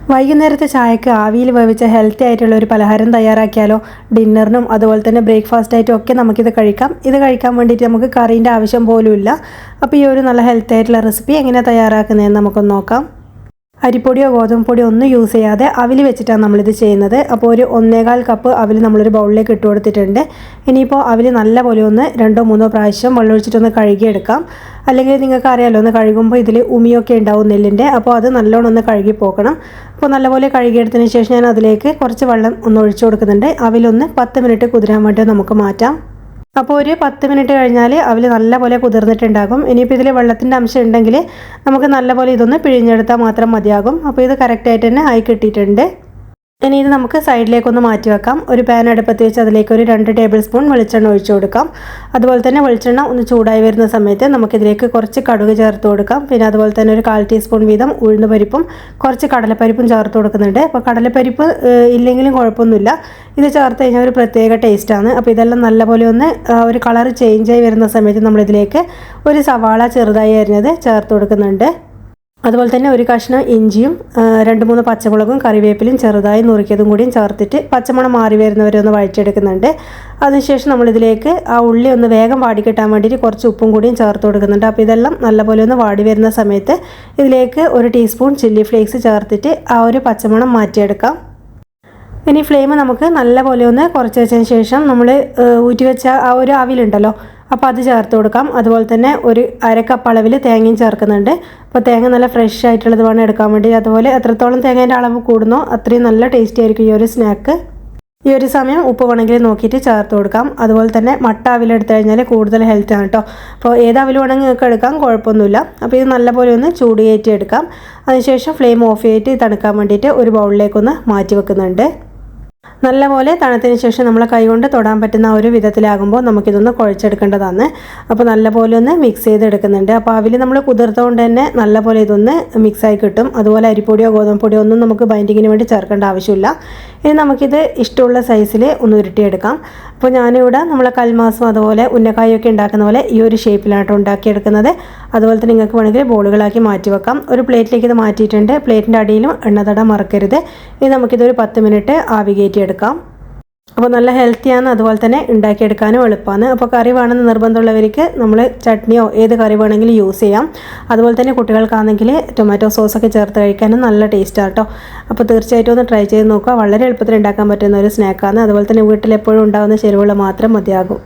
വൈകുന്നേരത്തെ ചായക്ക് ആവിയിൽ വേവിച്ച ഹെൽത്തി ആയിട്ടുള്ള ഒരു പലഹാരം തയ്യാറാക്കിയാലോ? ഡിന്നറിനും അതുപോലെ തന്നെ ബ്രേക്ക്ഫാസ്റ്റ് ആയിട്ടും ഒക്കെ നമുക്കിത് കഴിക്കാം. ഇത് കഴിക്കാൻ വേണ്ടിയിട്ട് നമുക്ക് കറീൻ്റെ ആവശ്യം പോലുമില്ല. അപ്പോൾ ഈ ഒരു നല്ല ഹെൽത്തി ആയിട്ടുള്ള റെസിപ്പി എങ്ങനെയാണ് തയ്യാറാക്കുന്നതെന്ന് നമുക്കൊന്ന് നോക്കാം. അരിപ്പൊടിയോ ഗോതമ്പ് പൊടിയോ ഒന്നും യൂസ് ചെയ്യാതെ അവിൽ വെച്ചിട്ടാണ് നമ്മളിത് ചെയ്യുന്നത്. അപ്പോൾ ഒരു 1.25 കപ്പ് അവിൽ നമ്മളൊരു ബൗളിലേക്ക് ഇട്ട് കൊടുത്തിട്ടുണ്ട്. ഇനിയിപ്പോൾ അവിൽ നല്ലപോലെ ഒന്ന് 2-3 പ്രാവശ്യം വെള്ളമൊഴിച്ചിട്ടൊന്ന് കഴുകിയെടുക്കാം. അല്ലെങ്കിൽ നിങ്ങൾക്ക് അറിയാമല്ലോ, ഒന്ന് കഴുകുമ്പോൾ ഇതിൽ ഉമിയൊക്കെ ഉണ്ടാവും നെല്ലിൻ്റെ. അപ്പോൾ അത് നല്ലോണം ഒന്ന് കഴുകി പോകണം. അപ്പോൾ നല്ലപോലെ കഴുകിയെടുത്തതിന് ശേഷം ഞാൻ അതിലേക്ക് കുറച്ച് വെള്ളം ഒന്ന് ഒഴിച്ചു കൊടുക്കുന്നുണ്ട്. അവിലൊന്ന് 10 മിനിറ്റ് കുതിരാൻ വേണ്ടി നമുക്ക് മാറ്റാം. അപ്പോൾ ഒരു 10 മിനിറ്റ് കഴിഞ്ഞാൽ അവിൽ നല്ലപോലെ കുതിർന്നിട്ടുണ്ടാകും. ഇനിയിപ്പോൾ ഇതിൽ വെള്ളത്തിൻ്റെ അംശം ഉണ്ടെങ്കിൽ നമുക്ക് നല്ലപോലെ ഇതൊന്ന് പിഴിഞ്ഞെടുത്താൽ മാത്രം മതിയാകും. അപ്പോൾ ഇത് കറക്റ്റായിട്ട് തന്നെ ആയി കിട്ടിയിട്ടുണ്ട്. ഇനി ഇത് നമുക്ക് സൈഡിലേക്കൊന്ന് മാറ്റി വെക്കാം. ഒരു പാൻ അടുപ്പത്ത് വെച്ച് അതിലേക്ക് ഒരു 2 ടേബിൾ സ്പൂൺ വെളിച്ചെണ്ണ ഒഴിച്ചു കൊടുക്കാം. അതുപോലെ തന്നെ വെളിച്ചെണ്ണ ഒന്ന് ചൂടായി വരുന്ന സമയത്ത് നമുക്കിതിലേക്ക് കുറച്ച് കടുക് ചേർത്ത് കൊടുക്കാം. പിന്നെ അതുപോലെ തന്നെ ഒരു 1/4 ടീസ്പൂൺ വീതം ഉഴുന്ന് പരിപ്പും കുറച്ച് കടലപ്പരിപ്പും ചേർത്ത് കൊടുക്കുന്നുണ്ട്. അപ്പോൾ കടലപ്പരിപ്പ് ഇല്ലെങ്കിലും കുഴപ്പമൊന്നുമില്ല. ഇത് ചേർത്ത് കഴിഞ്ഞാൽ ഒരു പ്രത്യേക ടേസ്റ്റാണ്. അപ്പോൾ ഇതെല്ലാം നല്ലപോലെ ഒന്ന് ഒരു കളർ ചേഞ്ചായി വരുന്ന സമയത്ത് നമ്മളിതിലേക്ക് ഒരു സവാള ചെറുതായി അരിഞ്ഞത് ചേർത്ത് കൊടുക്കുന്നുണ്ട്. അതുപോലെ തന്നെ ഒരു കഷ്ണം ഇഞ്ചിയും 2-3 പച്ചമുളകും കറിവേപ്പിലും ചെറുതായി നുറുക്കിയതും കൂടിയും ചേർത്തിട്ട് പച്ചമണം മാറി വരുന്നവരെ ഒന്ന് വഴറ്റിയെടുക്കുന്നുണ്ട്. അതിനുശേഷം നമ്മളിതിലേക്ക് ആ ഉള്ളി ഒന്ന് വേഗം വാടി കിട്ടാൻ വേണ്ടിയിട്ട് കുറച്ച് ഉപ്പും കൂടിയും ചേർത്ത് കൊടുക്കുന്നുണ്ട്. അപ്പോൾ ഇതെല്ലാം നല്ലപോലെ ഒന്ന് വാടി വരുന്ന സമയത്ത് ഇതിലേക്ക് 1 ടീസ്പൂൺ ചില്ലി ഫ്ലേക്സ് ചേർത്തിട്ട് ആ ഒരു പച്ചമണം മാറ്റിയെടുക്കാം. ഇനി ഫ്ലെയിം നമുക്ക് നല്ലപോലെ ഒന്ന് കുറച്ച് വെച്ചതിന് ശേഷം നമ്മൾ ഊറ്റി വെച്ച ആ ഒരു അവിലുണ്ടല്ലോ, അപ്പോൾ അത് ചേർത്ത് കൊടുക്കാം. അതുപോലെ തന്നെ ഒരു 1/2 കപ്പ് അളവിൽ തേങ്ങയും ചേർക്കുന്നുണ്ട്. അപ്പോൾ തേങ്ങ നല്ല ഫ്രഷ് ആയിട്ടുള്ളത് വേണം എടുക്കാൻ വേണ്ടി. അതുപോലെ എത്രത്തോളം തേങ്ങേൻ്റെ അളവ് കൂടുന്നോ അത്രയും നല്ല ടേസ്റ്റി ആയിരിക്കും ഈ ഒരു സ്നാക്ക്. ഈ ഒരു സമയം ഉപ്പ് വേണമെങ്കിൽ നോക്കിയിട്ട് ചേർത്ത് കൊടുക്കാം. അതുപോലെ തന്നെ മട്ട അവിലെടുത്ത് കഴിഞ്ഞാൽ കൂടുതൽ ഹെൽത്താണ് കേട്ടോ. അപ്പോൾ ഏത് അവിൽ വേണമെങ്കിൽ നിങ്ങൾക്ക് എടുക്കാം, കുഴപ്പമൊന്നുമില്ല. അപ്പോൾ ഇത് നല്ലപോലെ ഒന്ന് ചൂട് കയറ്റി എടുക്കാം. അതിനുശേഷം ഫ്ലെയിം ഓഫ് ചെയ്തിട്ട് തണുക്കാൻ വേണ്ടിയിട്ട് ഒരു ബൗളിലേക്കൊന്ന് മാറ്റി വെക്കുന്നുണ്ട്. നല്ലപോലെ തണുത്തതിന് ശേഷം നമ്മളെ കൈകൊണ്ട് തൊടാൻ പറ്റുന്ന ഒരു വിധത്തിലാകുമ്പോൾ നമുക്കിതൊന്ന് കുഴച്ചെടുക്കേണ്ടതാണ്. അപ്പോൾ നല്ലപോലെ ഒന്ന് മിക്സ് ചെയ്തെടുക്കുന്നുണ്ട്. അപ്പോൾ അവിൽ നമ്മൾ കുതിർത്തുകൊണ്ട് തന്നെ നല്ലപോലെ ഇതൊന്ന് മിക്സായി കിട്ടും. അതുപോലെ അരിപ്പൊടിയോ ഗോതമ്പ് പൊടിയോ ഒന്നും നമുക്ക് ബൈൻഡിങ്ങിന് വേണ്ടി ചേർക്കേണ്ട ആവശ്യമില്ല. ഇനി നമുക്കിത് ഇഷ്ടമുള്ള സൈസിൽ ഒന്ന് ഉരുട്ടിയെടുക്കാം. അപ്പോൾ ഞാനിവിടെ നമ്മളെ കൽമാസും അതുപോലെ ഉന്നക്കായൊക്കെ ഉണ്ടാക്കുന്ന പോലെ ഈ ഒരു ഷേപ്പിലാണ് ഉണ്ടാക്കിയെടുക്കുന്നത്. അതുപോലെ തന്നെ നിങ്ങൾക്ക് വേണമെങ്കിൽ ബോളുകളാക്കി മാറ്റി വെക്കാം. ഒരു പ്ലേറ്റിലേക്ക് ഇത് മാറ്റിയിട്ടുണ്ട്. പ്ലേറ്റിൻ്റെ അടിയിലും എണ്ണ മറക്കരുത്. ഇനി നമുക്കിതൊരു 10 മിനിറ്റ് ആവി കയറ്റിയെടുക്കാം. അപ്പോൾ നല്ല ഹെൽത്തിയാണ്, അതുപോലെ തന്നെ ഉണ്ടാക്കിയെടുക്കാനും എളുപ്പമാണ്. അപ്പോൾ കറി വേണമെന്ന് നിർബന്ധമുള്ളവർക്ക് നമ്മൾ ചട്നിയോ ഏത് കറി വേണമെങ്കിലും യൂസ് ചെയ്യാം. അതുപോലെ തന്നെ കുട്ടികൾക്കാണെങ്കിൽ ടൊമാറ്റോ സോസൊക്കെ ചേർത്ത് കഴിക്കാനും നല്ല ടേസ്റ്റാണ് കേട്ടോ. അപ്പോൾ തീർച്ചയായിട്ടും ഒന്ന് ട്രൈ ചെയ്ത് നോക്കുക. വളരെ എളുപ്പത്തിൽ ഉണ്ടാക്കാൻ പറ്റുന്ന ഒരു സ്നാക്കാണ്. അതുപോലെ തന്നെ വീട്ടിൽ എപ്പോഴും ഉണ്ടാകുന്ന ചേരുവകൾ മാത്രം മതിയാകും.